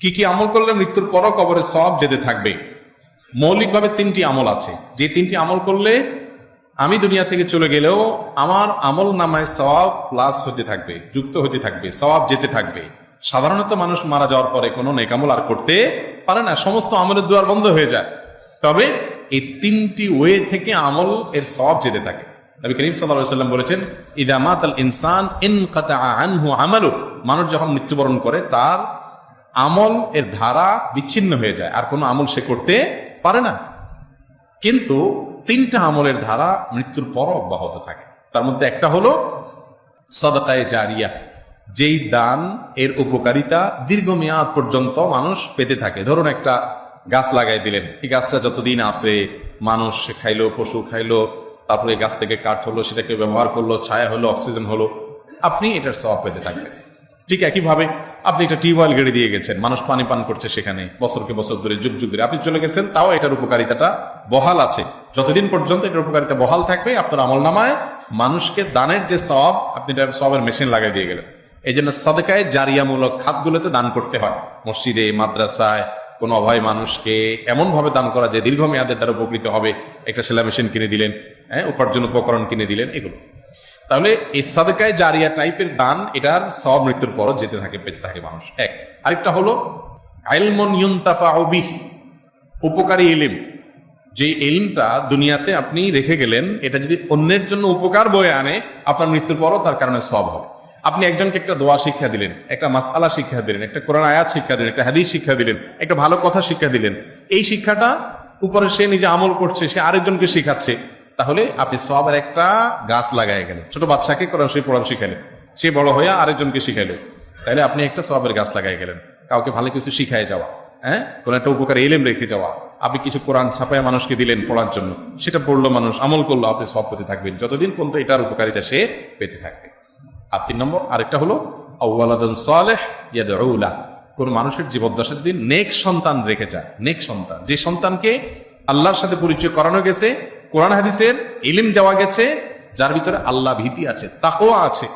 কি কি আমল করলে মৃত্যুর পরও কবরে সওয়াব যেতে থাকবে? মৌলিকভাবে 3টি আমল আছে, যে 3টি আমল করলে আমি দুনিয়া থেকে চলে গেলেও আমার আমল নামায় সওয়াব প্লাস হতে থাকবে, যুক্ত হতে থাকবে, সওয়াব যেতে থাকবে। সাধারণত মানুষ মারা যাওয়ার পরে কোনো নেক আমল আর করতে পারে না, সমস্ত আমলের দুয়ার বন্ধ হয়ে যায়। তবে এই 3টি ওয়ে থেকে আমল এর সওয়াব যেতে থাকে। নবী করিম সাল্লাল্লাহু আলাইহি ওয়াসাল্লাম বলেছেন, ইযা মাতাল ইনসান ইনকাতাআ আনহু আমালু, মানুষ যখন মৃত্যুবরণ করে তার আমল এর ধারা বিচ্ছিন্ন হয়ে যায়, আর কোনো আমল সে করতে পারে না। কিন্তু 3টা আমলের ধারা মৃত্যুর পর অব্যাহত থাকে। তার মধ্যে একটা হলো সাদাকায়ে জারিয়া, যেই দান এর উপকারিতা দীর্ঘমেয়াদ পর্যন্ত মানুষ পেতে থাকে। ধরুন একটা গাছ লাগাই দিলেন, এই গাছটা যতদিন আছে মানুষ খাইলো, পশু খাইলো, তারপরে গাছ থেকে কাঠ হলো, সেটাকে ব্যবহার করলো, ছায়া হলো, অক্সিজেন হলো, আপনি এটার সওয়াব পেতে থাকবেন। ঠিক একইভাবে আপনি একটা টিউবওয়েল গেড়ে দিয়ে গেছেন, মানুষ পানি পান করছে সেখানে বছরকে বছর ধরে, যুগ যুগ ধরে, আপনি চলে গেছেন, তাও এটার উপকারিতাটা বহাল আছে। যতদিন পর্যন্ত এটার উপকারিতা বহাল থাকবে, আপনার আমলনামায় মানুষকে দানের যে সওয়াব, আপনি এটা সওয়াবের মেশিন লাগাই দিয়ে গেলেন। এই জন্য সাদকায়ে জারিয়ামূলক খাতগুলোতে দান করতে হয়। মসজিদে, মাদ্রাসায় কোনো অভাবী মানুষকে এমন ভাবে দান করা যে দীর্ঘমেয়াদে তার উপকৃত হবে। একটা সেলাই মেশিন কিনে দিলেন, উপার্জন উপকরণ কিনে দিলেন, এগুলো। তাহলে এই সাদকায়ে জারিয়া টাইপের দান, এটার সওয়াব মৃত্যুর পর যেতে থাকে, পেতে থাকে মানুষ। এক। আরেকটা হলো ইলমুন ইউনতাফাউ বিহি, উপকারী ইলম। যে ইলমটা দুনিয়াতে আপনি রেখে গেলেন, এটা যদি অন্যের জন্য উপকার বয়ে আনে, আপনার মৃত্যুর পরও তার কারণে সওয়াব হবে। আপনি একজনকে একটা দোয়া শিক্ষা দিলেন, একটা মাসআলা শিক্ষা দিলেন, একটা কোরআন আয়াত শিক্ষা দিলেন, একটা হাদিস শিক্ষা দিলেন, একটা ভালো কথা শিক্ষা দিলেন। এই শিক্ষাটা উপরে সে নিজে আমল করছে, সে আরেকজনকে শিখাচ্ছে, তাহলে আপনি সওয়াবের একটা গাছ লাগায় গেলেন। ছোট বাচ্চাকে কোরআন শরীফ পড়ানো শিখালেন, সে বড় হয়ে আরেকজনকে শিখাইলেন, তাহলে আপনি একটা সওয়াবের গাছ লাগায় গেলেন। কাউকে ভালো কিছু শিখায় যাওয়া, কোন একটা উপকার ইলম রেখে যাওয়া, আপনি কিছু কোরআন ছাপায় মানুষকে দিলেন পড়ার জন্য, সেটা পড়লো মানুষ, আমল করলো, আপনি সওয়াব পেতে থাকবেন যতদিন পর্যন্ত এটার উপকারিতা সে পেতে থাকবে। আর 3 নম্বর আরেকটা হলো আওয়ালাদুন সালেহ ইয়াদউ লা, কোন মানুষের জীবদ্দশায় যদি নেক সন্তান রেখে যায়, নেক সন্তান, যে সন্তানকে আল্লাহর সাথে পরিচয় করানো গেছে, কোরআন হাদিসের ইলম দেওয়া গেছে, যার ভিতরে আল্লাহ ভীতি আছে, তাকওয়া আছে,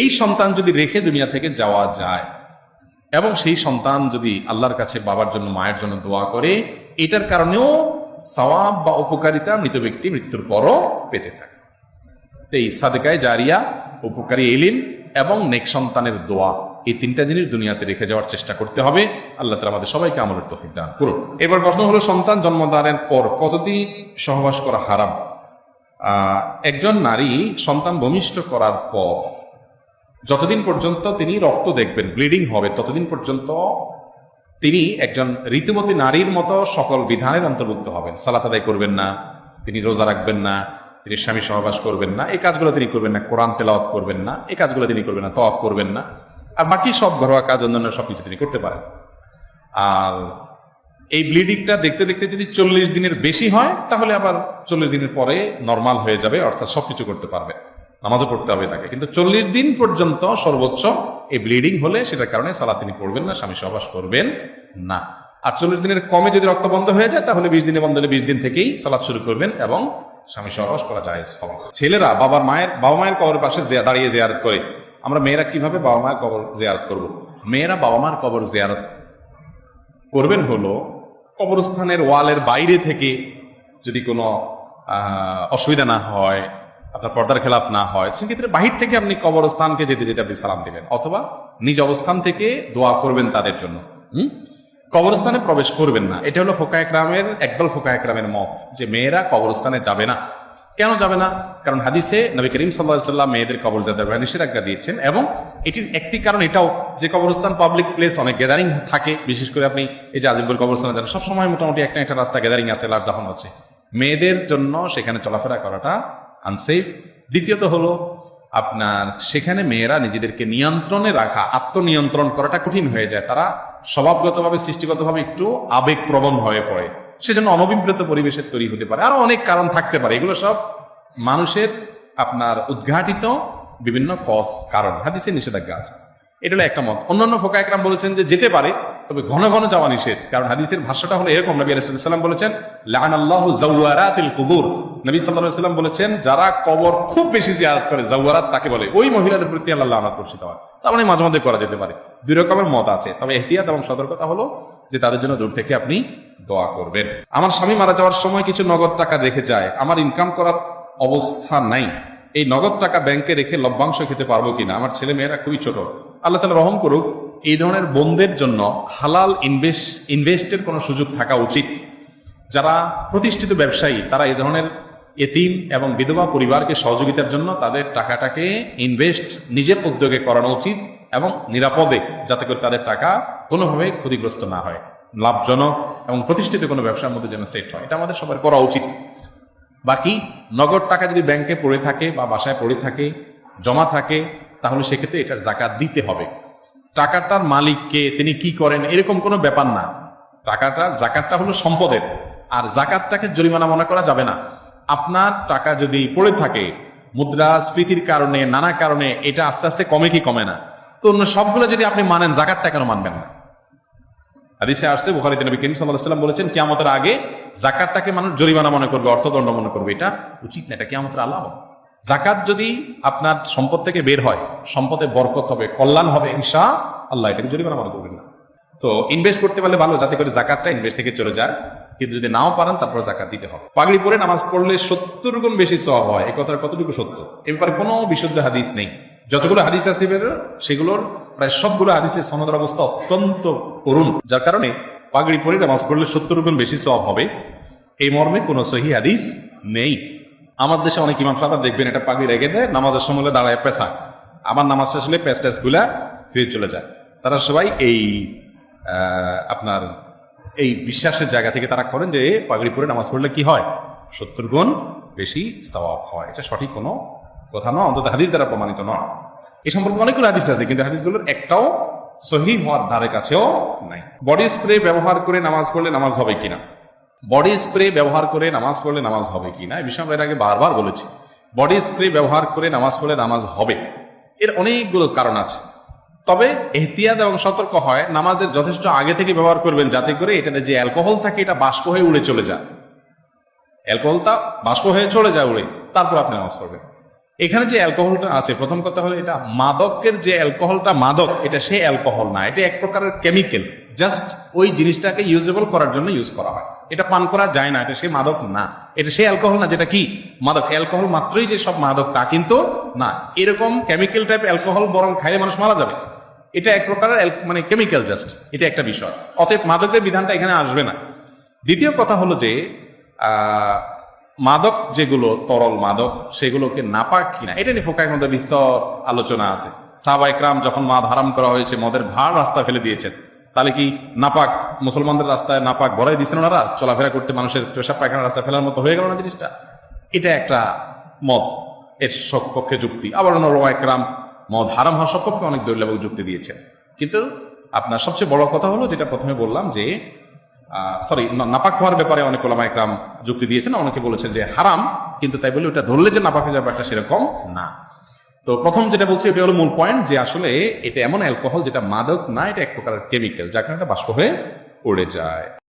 এই সন্তান যদি রেখে দুনিয়া থেকে যাওয়া যায়, এবং সেই সন্তান যদি আল্লাহর কাছে বাবার জন্য, মায়ের জন্য দোয়া করে, এটার কারণেও সওয়াব বা উপকারিতা মৃত ব্যক্তি মৃত্যুর পরও পেতে থাকে। তো এই সাদকায়ে জারিয়া, উপকারী ইলম এবং নেক সন্তানের দোয়া, এই 3টা জিনিস দুনিয়াতে রেখে যাওয়ার চেষ্টা করতে হবে। আল্লাহ তাআলা আমাদের সবাইকে আমলের তৌফিক দান করুন। এবার প্রশ্ন হলো, সন্তান জন্মদানের পর কতদিন সহবাস করা হারাম? একজন নারী সন্তান ভূমিষ্ঠ করার পর যতদিন পর্যন্ত তিনি রক্ত দেখবেন, ব্লিডিং হবে, ততদিন পর্যন্ত তিনি একজন ঋতুমতী নারীর মতো সকল বিধানের অন্তর্ভুক্ত হবেন। সালাত আদায় করবেন না, তিনি রোজা রাখবেন না, তিনি স্বামী সহবাস করবেন না, এই কাজগুলো তিনি করবেন না, কোরআন তেলাওয়াত করবেন না, এই কাজগুলো তিনি করবেন না, তওয়াফ করবেন না, আর বাকি সব ঘরোয়া কাজ, অন্যান্য সবকিছু তিনি করতে পারেন। আর এই ব্লিডিংটা দেখতে দেখতে যদি 40 দিনের বেশি হয়, তাহলে আবার 40 দিনের পরে নর্মাল হয়ে যাবে, অর্থাৎ সবকিছু করতে পারবে, নামাজও পড়তে হবে তাকে। কিন্তু 40 দিন পর্যন্ত সর্বোচ্চ এই ব্লিডিং হলে সেটার কারণে সালাত তিনি পড়বেন না, স্বামী সহবাস করবেন না। আর 40 দিনের কমে যদি রক্ত বন্ধ হয়ে যায়, তাহলে 20 দিনে বন্ধ হলে 20 দিন থেকেই সালাত শুরু করবেন এবং স্বামী সহবাস করা যায়। ছেলেরা বাবা মায়ের কবরের পাশে দাঁড়িয়ে জিয়ারত করে। আমরা মেয়েরা কিভাবে বাবা মায়ের কবর জিয়ারত করব? মেয়েরা বাবা মার কবর জিয়ারত করবেন হলো, কবরস্থানের ওয়ালের বাইরে থেকে যদি কোনো অসুবিধা না হয়, আপনার পর্দার খেলাফ না হয়, সেক্ষেত্রে বাহির থেকে আপনি কবরস্থানকে যেতে যেতে আপনি সালাম দিবেন, অথবা নিজ অবস্থান থেকে দোয়া করবেন তাদের জন্য। কবরস্থানে প্রবেশ করবেন না, এটা হলো ফুকায়ে কেরামের, একদল ফুকায়ে কেরামের মত যে মেয়েরা কবরস্থানে যাবে না। কেন যাবে না? কারণ হাদিসে নবী করিম সাল্লাল্লাহু আলাইহি ওয়াসাল্লাম মেয়েদের কবর জিয়ারতের ব্যাপারে নিষেধাজ্ঞা দিয়েছেন, এবং এটির একটি কারণ এটাও যে কবরস্থান পাবলিক প্লেস, অনেক গ্যাদারিং থাকে, বিশেষ করে আপনি এই যে আজিমপুর কবরস্থানে যান, সবসময় মোটামুটি একটা রাস্তা গ্যাদারিং আছে, লাশ দাফন হচ্ছে, মেয়েদের জন্য সেখানে চলাফেরা করাটা আনসেফ। দ্বিতীয়ত হলো আপনার সেখানে মেয়েরা নিজেদেরকে নিয়ন্ত্রণে রাখা, আত্মনিয়ন্ত্রণ করাটা কঠিন হয়ে যায়, তারা স্বভাবগতভাবে, সৃষ্টিগতভাবে একটু আবেগপ্রবণ হয়ে পড়ে, সেজন্য অনভিপ্রেত পরিবেশের তৈরি হতে পারে, আরো অনেক কারণ থাকতে পারে। এগুলো সব মানুষের আপনার উদ্ঘাটিত বিভিন্ন কারণ, হাদিসে নিষেধাজ্ঞা আছে। এটা হলো একটা মত। অন্যান্য ফুকায়ে কেরাম বলেছেন যে যেতে পারে, তবে ঘন ঘন যাওয়া নিষেধ। কারণ হাদিসের ভাষ্যটা হলো এরকম, নবী আলাইহিস সালাম বলেছেন লাআনাল্লাহু যাওয়ারাতিল কুবুর। নবী সাল্লাল্লাহু আলাইহি ওয়াসাল্লাম বলেছেন যারা কবর খুব বেশি জিয়ারত করে, যাওয়ারাত তাকে বলে, ওই মহিলাদের প্রতি আল্লাহ লানত বর্ষিত হয়। তার মানে মাঝে মধ্যে করা যেতে পারে। দুই রকমের মত আছে, তবে ইহতিয়াত এবং সতর্কতা হলো যে তাদের জন্য দূর থেকে আপনি দোয়া করবেন। আমার স্বামী মারা যাওয়ার সময় কিছু নগদ টাকা রেখে যায়, আমার ইনকাম করার অবস্থা নাই, এই নগদ টাকা ব্যাংকে রেখে লভ্যাংশ খেতে পারবো কিনা? আমার ছেলে মেয়েরা খুবই ছোট। আল্লাহ তাআলা রহম করুক, এই ধরনের বোনদের জন্য হালাল ইনভেস্টের কোনো সুযোগ থাকা উচিত। যারা প্রতিষ্ঠিত ব্যবসায়ী তারা এই ধরনের এতিম এবং বিধবা পরিবারকে সহযোগিতার জন্য তাদের টাকাটাকে ইনভেস্ট নিজের উদ্যোগে করানো উচিত এবং নিরাপদে, যাতে করে তাদের টাকা কোনোভাবে ক্ষতিগ্রস্ত না হয়, লাভজনক এবং প্রতিষ্ঠিত কোনো ব্যবসার মধ্যে যেন সেট হয়। এটা আমাদের সবার করা উচিত। বাকি নগদ টাকা যদি ব্যাংকে পড়ে থাকে বা বাসায় পড়ে থাকে, জমা থাকে, তাহলে সেক্ষেত্রে এটার জাকাত দিতে হবে। টাকাটার মালিককে, তিনি কি করেন, এরকম কোনো ব্যাপার না। টাকাটার জাকাতটা হলো সম্পদের, আর জাকাতটাকে জরিমানা মনে করা যাবে না। আপনার টাকা যদি পড়ে থাকে মুদ্রাস্ফীতির কারণে, নানা কারণে, এটা আস্তে আস্তে কমে কি কমে না, তো অন্য সবগুলো যদি আপনি মানেন, জাকাতটা কেন মানবেন না? হাদিসে আসছে, বুখারীতে নবী করিম সাল্লাল্লাহু আলাইহি ওয়াসাল্লাম বলেছেন কিয়ামতের আগে জাকাতটাকে মানুষ জরিমানা মনে করবে, অর্থদণ্ড মনে করবে। এটা উচিত না, এটা কিয়ামতের আলামত। জাকাত যদি আপনার সম্পদ থেকে বের হয়, সম্পদে বরকত হবে, কল্যাণ হবে ইনশাআল্লাহ, এটাকে জরিমানা মনে করবেন না। তো ইনভেস্ট করতে পারলে ভালো, যাতে করে জাকাতটা ইনভেস্ট থেকে চলে যায়। কিন্তু যদি নাও পারেন তারপর জাকাত দিতে হবে। পাগড়ি পরে নামাজ পড়লে 70 গুণ বেশি সওয়াব হয়, এই কথার কতটুকু সত্য? এ ব্যাপারে কোনো বিশুদ্ধ হাদিস নেই। যতগুলো হাদিস আছে সেগুলোর প্রায় সবগুলো হাদিসের সনদের অবস্থা অত্যন্ত করুণ, যার কারণে পাগড়ি পরে নামাজ পড়লে 70 গুণ বেশি সওয়াব হবে, এই মর্মে কোনো সহিহ হাদিস নেই। আমার দেশে অনেক ইমাম সাহেব দেখবেন এটা পাগড়ি রেখে দেয়, নামাজের সময় দাঁড়ায় পেশা, আমার নামাজ শেষ হলে পেস টেস গুলা ফিরে চলে যায়। তারা সবাই আপনার এই বিশ্বাসের জায়গা থেকে তারা করেন যে পাগড়ি পরে নামাজ পড়লে কি হয়, 70 গুণ বেশি সওয়াব হয়। এটা সঠিক কোনো কথা নয়, অন্তত হাদিস দ্বারা প্রমাণিত নয়। এই সম্পর্কে অনেকগুলো হাদিস আছে, কিন্তু হাদিসগুলোর একটাও সহিহ হওয়ার ধারে কাছেও নাই। বডি স্প্রে ব্যবহার করে নামাজ পড়লে নামাজ হবে কিনা? বডি স্প্রে ব্যবহার করে নামাজ পড়লে নামাজ হবে কিনা, এই বিষয়ে আমরা এর আগে বারবার বলেছি। বডি স্প্রে ব্যবহার করে নামাজ পড়লে নামাজ হবে, এর অনেকগুলো কারণ আছে। তবে এহতিয়াত এবং সতর্ক হয়, নামাজের যথেষ্ট আগে থেকে ব্যবহার করবেন, যাতে করে এটাতে যে অ্যালকোহল থাকে এটা বাষ্প হয়ে উড়ে চলে যায়, অ্যালকোহলটা বাষ্প হয়ে চলে যায় উড়ে, তারপর আপনি নামাজ পড়বেন। এখানে যে অ্যালকোহলটা আছে, প্রথম কথা হলো এটা মাদকের যে অ্যালকোহলটা মাদক, এটা সেই অ্যালকোহল না, এটা এক প্রকারের কেমিক্যাল, জাস্ট ওই জিনিসটাকে ইউজেবল করার জন্য ইউজ করা হয়। এটা পান করা যায় না, এটা সেই মাদক না, এটা সেই অ্যালকোহল না যেটা কি মাদক। অ্যালকোহল মাত্রই যে সব মাদক তা কিন্তু না, এরকম কেমিক্যাল টাইপ অ্যালকোহল বরং খাইলে মানুষ মারা যাবে। এটা এক প্রকারের মানে কেমিক্যাল জাস্ট, এটা একটা বিষয়। অতএব মাদকের বিধানটা এখানে আসবে না। দ্বিতীয় কথা হলো যে মাদক যেগুলো তরল মাদক, সেগুলোকে নাপাক কিনা এটা নিয়ে ফোকায়ের মধ্যে বিস্তর আলোচনা আছে। সাহাবা ইকরাম যখন মদ হারাম করা হয়েছে, মদের ভাড় রাস্তা ফেলে দিয়েছেন, তাহলে কি নাপাক মুসলমানদের রাস্তায় নাপাক ভরাই দিয়েছেন ওনারা? চলাফেরা করতে মানুষের পেশাব পায়খানা রাস্তায় ফেলার মতো হয়ে গেল না জিনিসটা? এটা একটা মত, এর সপক্ষে যুক্তি। আবার ওলামা ইকরাম মদ হারাম হওয়ার সপক্ষে অনেক দলিল এবং যুক্তি দিয়েছেন। কিন্তু আপনার সবচেয়ে বড় কথা হলো যেটা প্রথমে বললাম যে নাপাক হওয়ার ব্যাপারে অনেক ওলামা ইকরাম যুক্তি দিয়েছেন, অনেকে বলেছেন যে হারাম, কিন্তু তাই বলে ওটা ধরলে যে নাপাক হয়ে যাবে একটা সেরকম না। তো প্রথম যেটা বলছি এটা হলো মূল পয়েন্ট, যে আসলে এটা এমন অ্যালকোহল যেটা মাদক না, এটা এক প্রকারের কেমিক্যাল, যার কারণে বাষ্প হয়ে উড়ে যায়।